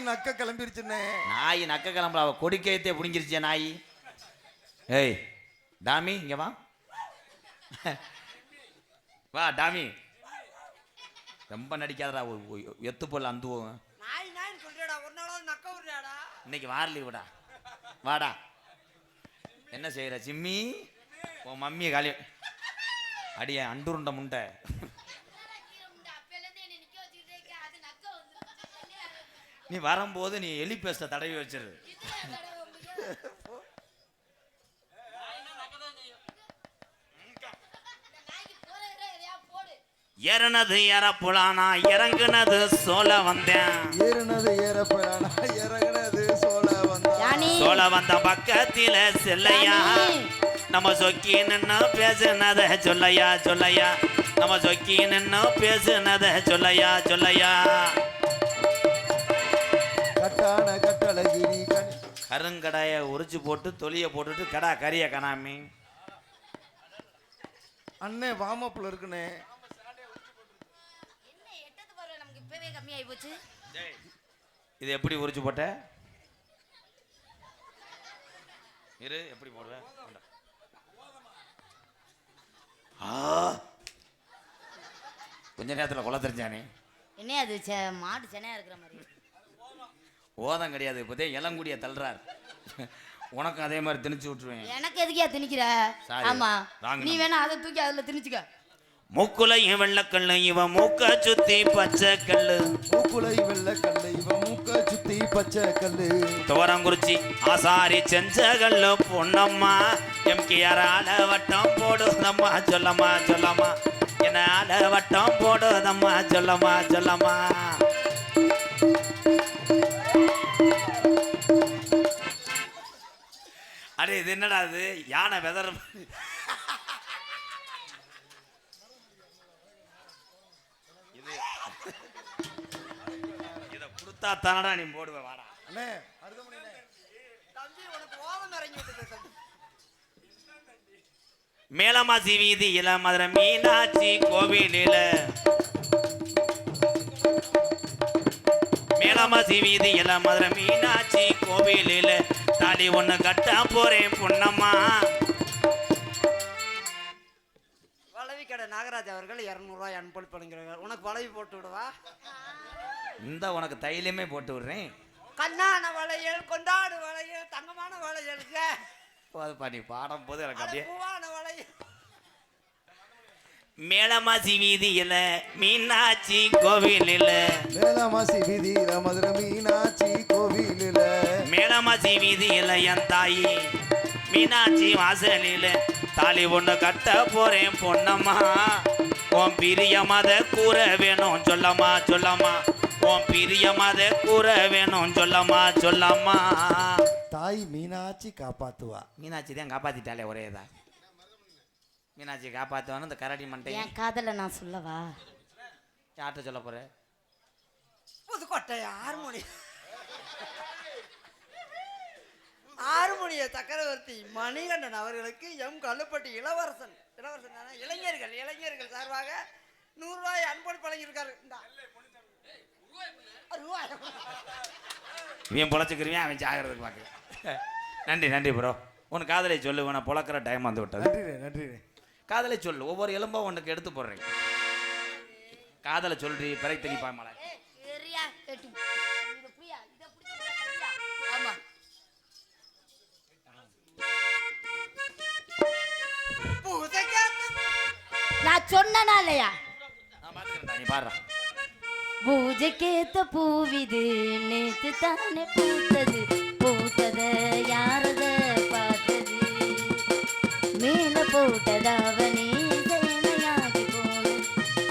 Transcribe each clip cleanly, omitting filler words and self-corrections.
நக்க கிளம்பிருச்சுண்ணே. நாய் நக்க கிளம்புற அவ கொடிக்கையத்தே புடிங்கிருச்சே நாய். ஏய் டாமி இங்க வா. வா டாமி. ரொம்ப நடிக்காதடா. எத்து போல அந்துவோம். நாய் நாய்னு சொல்றடா. ஒரு நாளாவது நக்க விடுறாடா. இன்னைக்கு வாரலி விடா. வாடா. என்ன செய்யற சிம்மி? உன் மம்மியை காலி அடிய அண்டுருண்ட முண்டை. நீ வரும்போது நீ எலி பேஸ்ட தடவி வச்சிரு. ஏறனது ஏறப்புலானா இறங்குனது சோழ வந்தேன். ஏறினது ஏறப்புலானா இறங்குனது சோழ வந்தேன். சோழ வந்த பக்கத்தில செல்லையா நம்ம சொக்கி நின்னு பேசுனத சொல்லையா சொல்லையா. நம்ம சொக்கி நின்னு பேசுனத சொல்லையா சொல்லையா. கட்டான கட்டழகினி கருங்கடாய உரிச்சு போட்டு தொலிய போட்டுட்டு கடா கறிய கனாமி. அண்ணே வாமப்புல இருக்குனே. இது எப்படி உரிச்சு போட்ட? இரு எப்படி போடுவேன்? கொஞ்ச நேரத்தில் கொலை தெரிஞ்சானே. என்ன அது மாடு சென்னையா இருக்கிற மாதிரி. ஓதம் கிடையாது. இப்போதே இளங்குடிய தள்ளுறார். உனக்கும் அதே மாதிரி திணிச்சு விட்டுருவேன். எனக்கு எதுக்கியா திணிக்கிற? ஆமா நீ வேணா அதை தூக்கி அதுல திணிச்சுக்க. மூக்குலையும் வெள்ளக்கல்லு இவன் மூக்க சுத்தி பச்சை கல்லு. மூக்குலையும் வெள்ளக்கல்லு இவன் மூக்க சுத்தி பச்சை கல்லு. துவரங்குறிச்சி ஆசாரி செஞ்ச கல்லு பொன்னம்மா. எம்கேஆர் வட்டம் போடுதம்மா சொல்லம்மா சொல்லம்மா. என்ன வட்டம் போடுதம்மா சொல்லம்மா சொல்லம்மா. அடே இது என்னடா அது? யானை வெதற இத புடுத்தா தானடா நீ போடுவே. வாடா அண்ணே அருகமணினே. தம்பி உனக்கு ஓதம் இறங்கி விட்டுது தம்பி. மேலமாசி வீதியில மதுரை மீனாட்சி கோவிலில. மேலமாசி வீதியில மதுரை மீனாட்சி கோவிலில தாலி ஒண்ணு கட்ட போறேன் பொன்னம்மா. வளவி கடை நாகராஜ் அவர்கள் 200 ரூபாய் அன்பளிப்பு பண்ணுகிறார். உனக்கு வளவி போட்டு விடுவா? இந்த உனக்கு தைலமே போட்டு விடுறேன். கண்ணான வளையல் கொண்டாடு வளையல் தங்கமான வளையல். நீ பாடும் போது எனக்கு அப்படியே பூவான வளையல். மேலமாசி வீதியில மீனாட்சி கோவிலில. மேலமாசி வீதியில மதுரை மீனாட்சி கோவிலில. மேலமாசி வீதியில என் தாயி மீனாட்சி வாசலில தாலி ஒண்ணு கட்ட போறேன் பொன்னம்மா. உன் பிரியமத கூற வேணும் சொல்லம்மா சொல்லம்மா. உன் பிரியமத கூற வேணும் சொல்லம்மா சொல்லம்மா. தாய் மீனாட்சி காப்பாத்துவா. மீனாட்சி தான் காப்பாத்திட்டாலே ஒரேதா. மீனாட்சி காப்பாத்துவான்னு இந்த கரடி மண்டை. என் காதல நான் சொல்லவா? யார்கிட்ட சொல்ல போற? புதுக்கோட்டை ஆறுமணிய சக்கரவர்த்தி மணிகண்டன் அவர்களுக்கு எம் கல்லுப்பட்டி இளவரசன் இளைஞர்கள் சார்பாக 100 ரூபாய் அன்பளிப்பு வழங்கியிருக்காரு. இவன் பொழைச்சுக்கிறவன் அவன் ஜாகிறதுக்கு பார்க்க. நன்றி நன்றி ப்ரோ. உன் காதலை சொல்லு. உன பொழக்கிற டைம் வந்து விட்டது. நன்றி நன்றி. காதலை சொல்லு. ஒவ்வொரு எலும்பா உனக்கு எடுத்து போடுறேன். காதலை சொல்றி பிறகு தெளிப்பா மலை. நான் சொன்னா இல்லையா? நான் பாத்துக்கிறேன். நீ பாடுற. பூஜைக்கேத்த பூவிது நேத்து தானே பூத்தது. பூத்தத யாரத பார்த்தது. மேல போட்டதாவனே சேலையாகி போனும்.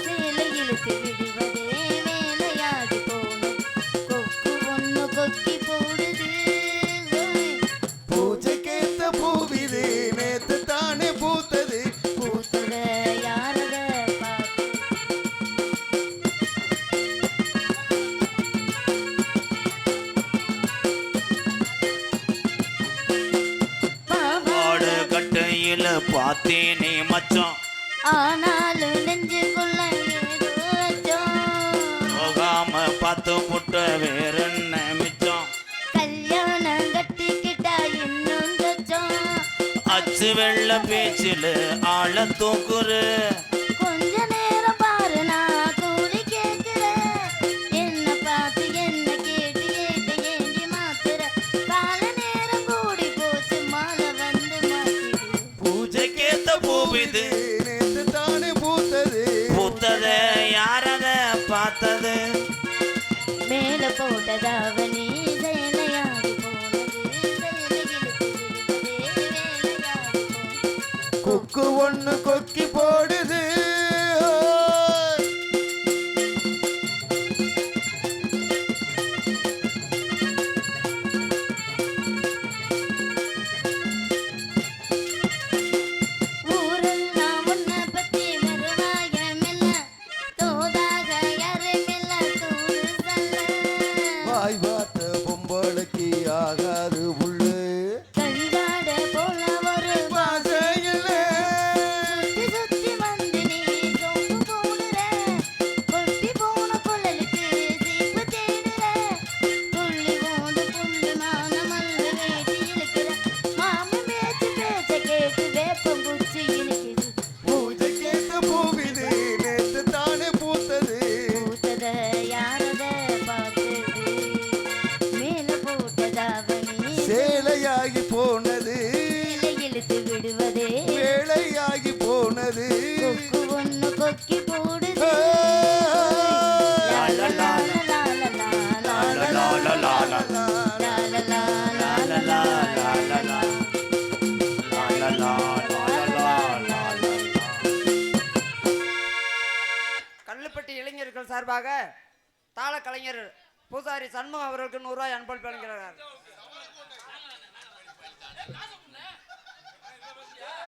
சேலை இழுத்து விடுவதே வேலையாகி போனும். கொக்கு ஒண்ணு கொக்கி போடுது. பூஜைக்கேத்த பூவிது நேத்து தானே பூத்தது. பூத்தத யாரத பார்த்தது. கட்டையில பார்த்தேனே மச்சம். ஆனாலும் நெஞ்சுக்குள்ள ஏதோ அச்சம். போகாம பார்த்து புட்ட வேற என்ன மிச்சம். மூச்சு வெள்ள பேச்சில் ஆள தூக்குற கொஞ்ச நேரம் பாரு நான் கூலி கேட்கிறேன் என்ன பார்த்து என்ன கேட்டு கேட்டு ஏண்டி மாத்துற கால நேரம் கூடி போச்சு மாலை வந்து மாத்திடு பூஜைக்கேத்த பூவிது நேத்து தானே பூத்தது பூத்தத யாரத பார்த்தது மேல போட்டதாவணி சேலையாகி போனது சேலை இழுத்து விடுவதே வேலையாகி போனது கொக்கு ஒண்ணு கொக்கி போடுது ஊரெல்லாம் உன்னை பத்தி மறுவாயமில்ல தோதாக யாருமில்ல தூது சொல்ல வாய் வார்த்த பொம்பளைக்கு ஆகாது புள்ளு கண்காட போல ஒரு வாசையில சுத்தி சுத்தி வந்து நீ சொம்பு போடுற கொட்டி போன குழலுக்கு சீப்பு தேடுற துள்ளி போந்து புள்ளி மானமல்ல வேட்டி இழுக்கிற மாமன் பேச்சு பேச்ச கேட்டு வேப்பம் குச்சி இழுக்குது பூஜை கேட்ட பூவிது நேத்து தானே பூத்தது பூத்தத யாரத பார்த்தது மேல போட்டதாவணி சேலையாகி போனது சேலை இழுத்து விடுவதே வேலையாகி போனது கொக்கு ஒண்ணு கொக்கி போடுது கல்லுப்பட்டி இளைஞர்கள் சார்பாக தாள கலைஞர் பூசாரி சண்முகம் அவர்களுக்கு 100 ரூபாய் அன்பளிப்பு வழங்குகிறார்கள்.